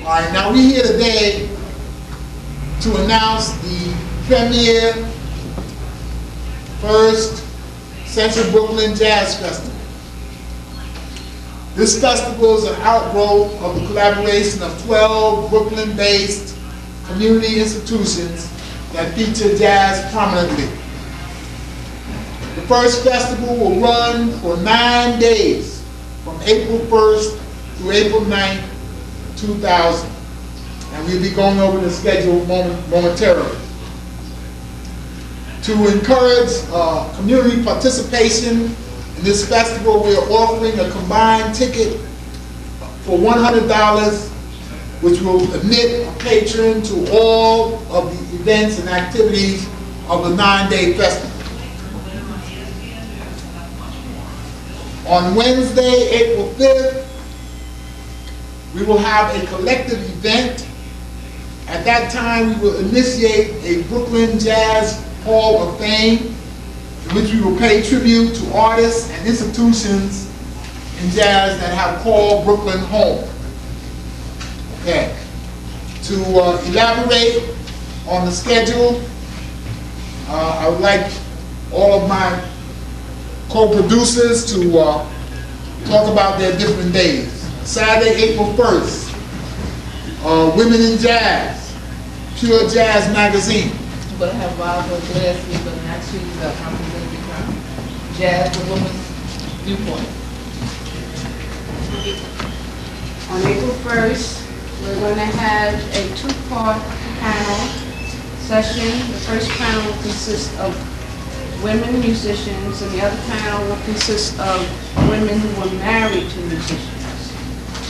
All right, now we're here today to announce the premier first Central Brooklyn Jazz Festival. This festival is an outgrowth of the collaboration of 12 Brooklyn-based community institutions that feature jazz prominently. The first festival will run for 9 days, from April 1st through April 9th, 2000. And we'll be going over the schedule momentarily. To encourage community participation in this festival, we are offering a combined ticket for $100, which will admit a patron to all of the events and activities of the 9-day festival. On Wednesday, April 5th, we will have a collective event. At that time, we will initiate a Brooklyn Jazz Hall of Fame, in which we will pay tribute to artists and institutions in jazz that have called Brooklyn home. Okay. To elaborate on the schedule, I would like all of my co-producers to talk about their different days. Saturday, April 1st, Women in Jazz, Pure Jazz Magazine. I'm going to have Barbara Gillespie, but actually representative from Jazz, the Woman's Viewpoint. On April 1st, we're going to have a 2-part panel session. The first panel will consist of women musicians, and the other panel will consist of women who were married to musicians.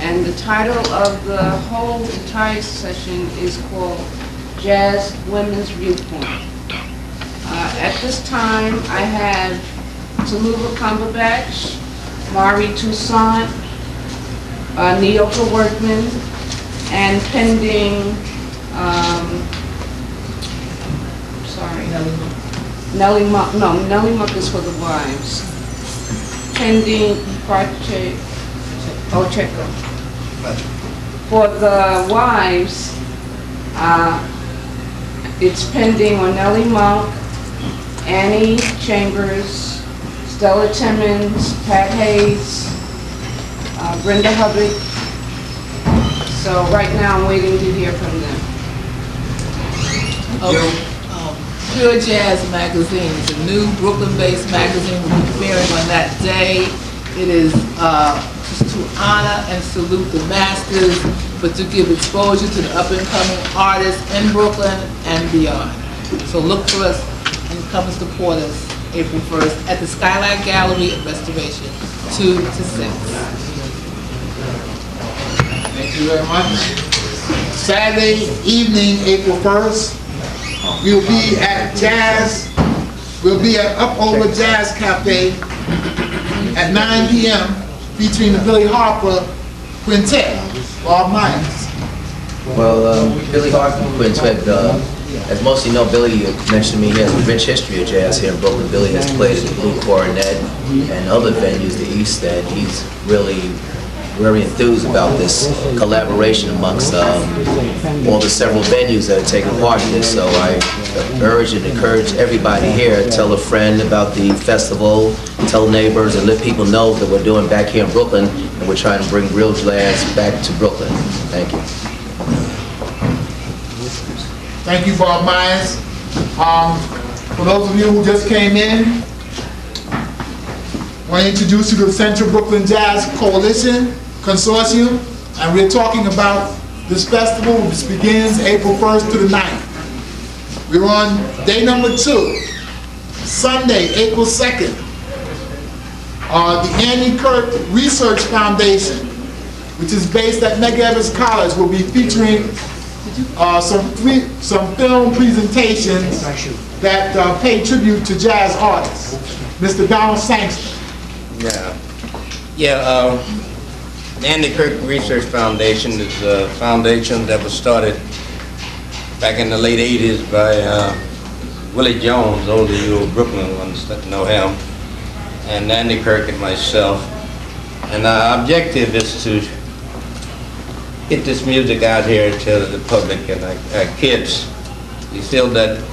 And the title of the whole entire session is called Jazz Women's Viewpoint. At this time, I have Tallulah Cumberbatch, Mari Toussaint, Neoka Workman, and pending, Nellie Monk is for the wives. Pending Pacheco. For the wives, it's pending on Nellie Monk, Annie Chambers, Stella Timmons, Pat Hayes, Brenda Hubbard. So right now I'm waiting to hear from them. Okay. Pure Jazz Magazine is a new Brooklyn-based magazine. We'll be premiering on that day. It is just to honor and salute the masters, but to give exposure to the up-and-coming artists in Brooklyn and beyond. So look for us and come and support us April 1st at the Skylight Gallery at Restoration, 2 to 6. Thank you very much. Saturday evening, April 1st, we'll be at Upover Jazz Cafe at 9 p.m. featuring the Billy Harper Quintet, Bob Myers. Well, Billy Harper Quintet, as most of you know, Billy mentioned to me, he has a rich history of jazz here in Brooklyn. Billy has played at the Blue Coronet and other venues, the East End. He's really very enthused about this collaboration amongst all the several venues that are taking part in this. So I urge and encourage everybody here, tell a friend about the festival, tell neighbors, and let people know that we're doing back here in Brooklyn, and we're trying to bring real jazz back to Brooklyn. Thank you. Thank you, Bob Myers. For those of you who just came in, I want to introduce you to the Central Brooklyn Jazz Coalition Consortium, and we're talking about this festival, which begins April 1st to the 9th. We're on day number 2, Sunday, April 2nd. The Annie Kirk Research Foundation, which is based at Medgar Evers College, will be featuring some film presentations that pay tribute to jazz artists. Mr. Donald Sangster. The Annie Kirk Research Foundation is a foundation that was started back in the late 80s by Willie Jones. Those of you in Brooklyn ones that know him, and Andy Kirk and myself. And our objective is to get this music out here to the public and our kids. We feel that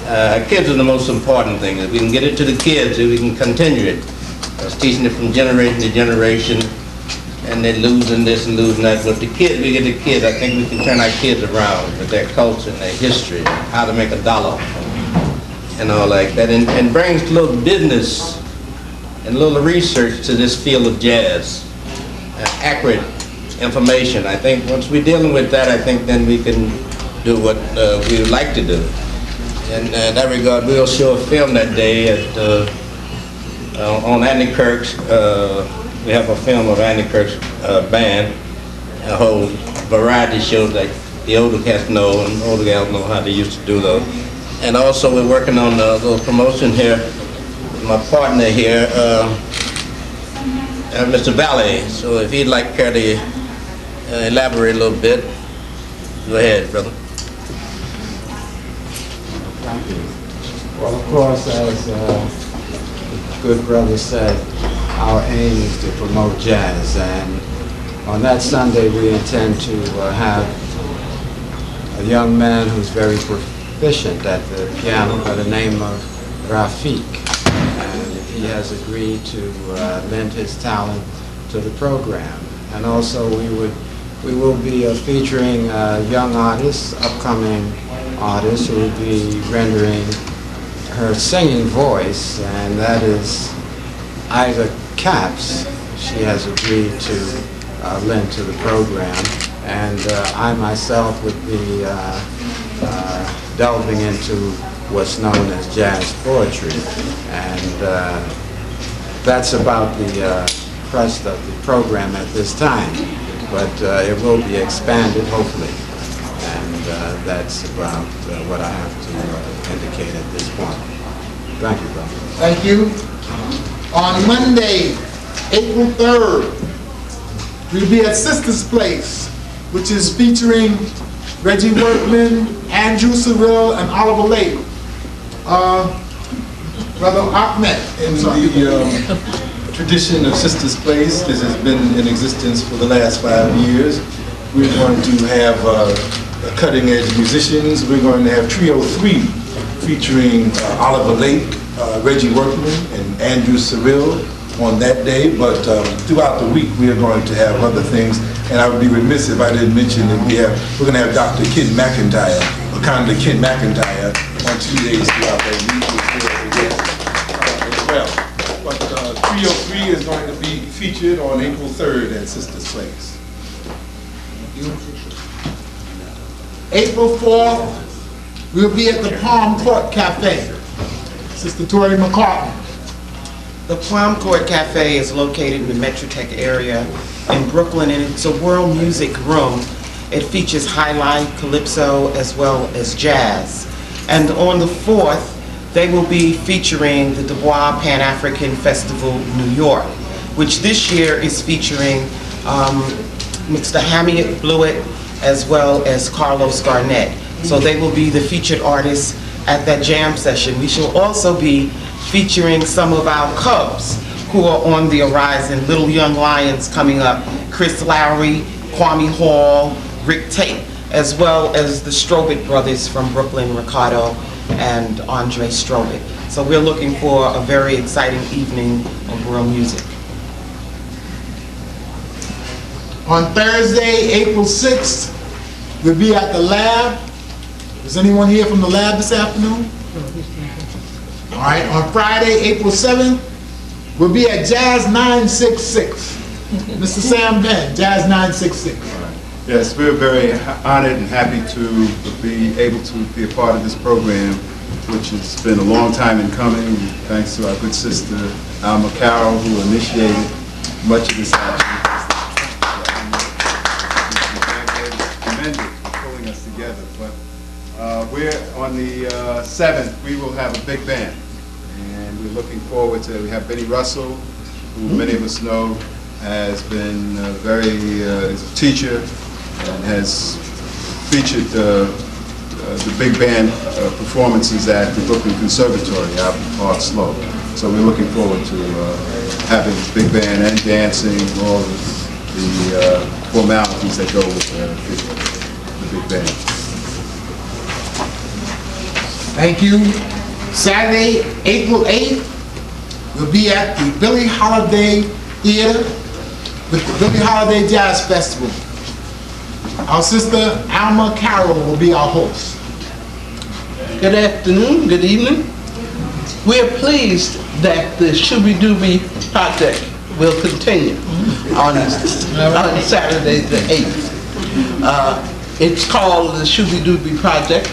our kids are the most important thing. If we can get it to the kids, if we can continue it. It's teaching it from generation to generation, and they're losing this and losing that. But the kids, we get the kids, I think we can turn our kids around with their culture and their history, and how to make a dollar and all like that, and brings a little business and a little research to this field of jazz, accurate information. I think once we're dealing with that, I think then we can do what we would like to do. And in that regard, we'll show a film that day at, on Andy Kirk's. We have a film of Andy Kirk's band, a whole variety shows like the older cats know and older gals know how they used to do those. And also we're working on a little promotion here with my partner here, Mr. Valley. So if he'd like care to elaborate a little bit, go ahead, brother. Thank you. Well, of course, as the good brother said, our aim is to promote jazz, and on that Sunday we intend to have a young man who's very proficient at the piano by the name of R.I.P, and he has agreed to lend his talent to the program. And also we will be featuring young artists, upcoming artist who will be rendering her singing voice, and that is Ida Caps. She has agreed to lend to the program, and I myself would be delving into what's known as jazz poetry, and that's about the crust of the program at this time, but it will be expanded hopefully. And that's about what I have to indicate at this point. Thank you, brother. Thank you. On Monday, April 3rd, we'll be at Sister's Place, which is featuring Reggie Workman, Andrew Cyril, and Oliver Lake. Brother Ahmed. In the tradition of Sister's Place, this has been in existence for the last 5 years. We're going to have cutting-edge musicians. We're going to have Trio 3 featuring Oliver Lake, Reggie Workman, and Andrew Cyril on that day. But throughout the week, we are going to have other things. And I would be remiss if I didn't mention that we're going to have Dr. Ken McIntyre, Wakanda Ken McIntyre, on 2 days throughout that week as well. But Trio 3 is going to be featured on April 3rd at Sister's Place. April 4th, we'll be at the Palm Court Cafe. Sister Tori McCartney. The Palm Court Cafe is located in the Metrotech area in Brooklyn, and it's a world music room. It features high life, calypso, as well as jazz. And on the 4th, they will be featuring the Du Bois Pan-African Festival New York, which this year is featuring Mr. Hamiet Blewett as well as Carlos Garnett. So they will be the featured artists at that jam session. We shall also be featuring some of our Cubs who are on the horizon, Little Young Lions coming up, Chris Lowry, Kwame Hall, Rick Tate, as well as the Strobit brothers from Brooklyn, Ricardo and Andre Strobit. So we're looking for a very exciting evening of world music. On Thursday, April 6th, we'll be at the lab. Is anyone here from the lab this afternoon? All right, on Friday, April 7th, we'll be at Jazz 966. Mr. Sam Penn, Jazz 966. Yes, we're very honored and happy to be able to be a part of this program, which has been a long time in coming, thanks to our good sister, Alma Carroll, who initiated much of this action. Tremendous for pulling us together. But we're on the 7th, we will have a big band. And we're looking forward to it. We have Benny Russell, who many of us know has been is a teacher and has featured the big band performances at the Brooklyn Conservatory out in Park Slope. So we're looking forward to having big band and dancing, all the formalities that go with the big band. Thank you. Saturday, April 8th, we'll be at the Billie Holiday Theater with the Billie Holiday Jazz Festival. Our sister Alma Carroll will be our host. Good afternoon, good evening. We are pleased that the Shooby-Dooby project will continue on Saturday the 8th. It's called the Shooby-Dooby project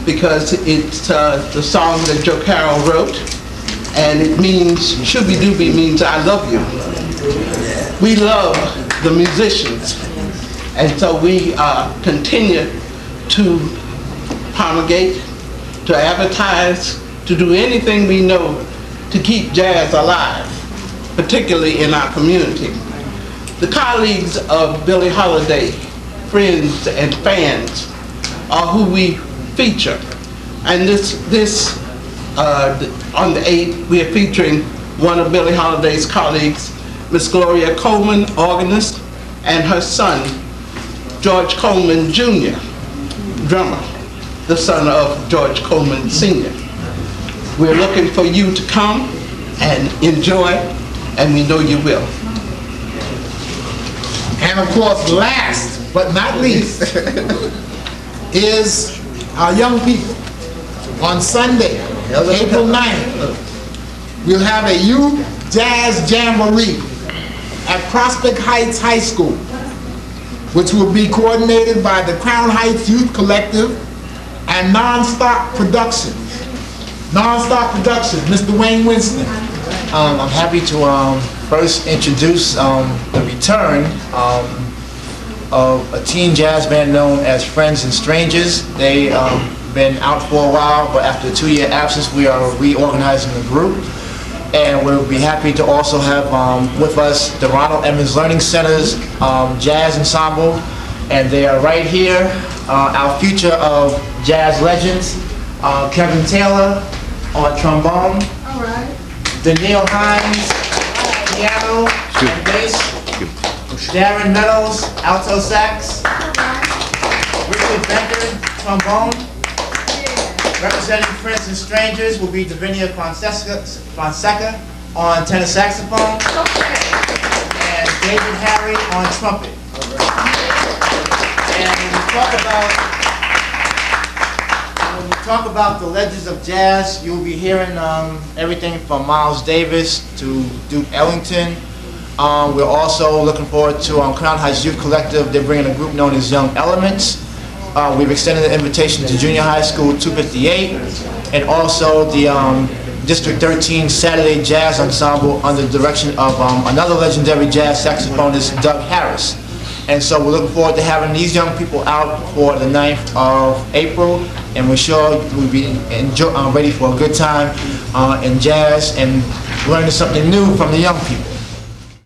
because it's the song that Joe Carroll wrote, and it means, Shooby-Dooby means I love you. We love the musicians, and so we continue to promulgate, to advertise, to do anything we know to keep jazz alive, particularly in our community. The colleagues of Billie Holiday, friends and fans, are who we feature. And on the 8th, we are featuring one of Billie Holiday's colleagues, Miss Gloria Coleman, organist, and her son, George Coleman Jr., drummer, the son of George Coleman Sr. We're looking for you to come and enjoy, and we know you will. And of course, last but not least, is our young people. On Sunday, April 9th, we'll have a youth jazz jamboree at Prospect Heights High School, which will be coordinated by the Crown Heights Youth Collective and Nonstop Productions. Nonstop Productions, Mr. Wayne Winston. I'm happy to first introduce the return of a teen jazz band known as Friends and Strangers. They been out for a while, but after a 2-year absence, we are reorganizing the group. And we'll be happy to also have with us the Ronald Emmons Learning Center's jazz ensemble. And they are right here, our future of jazz legends, Kevin Taylor on trombone, Daniil Hines, piano and bass, Darren Meadows, alto sax, Richard Benker, trombone. Representing Friends and Strangers will be Davinia Fonseca on tenor saxophone, and David Harry on trumpet. And when we talk about the legends of jazz, you'll be hearing everything from Miles Davis to Duke Ellington. We're also looking forward to Crown Heights Youth Collective. They're bringing a group known as Young Elements. We've extended the invitation to Junior High School 258, and also the District 13 Saturday Jazz Ensemble under the direction of another legendary jazz saxophonist, Doug Harris. And so we're looking forward to having these young people out for the 9th of April, and we're sure we'll be ready for a good time in jazz and learning something new from the young people.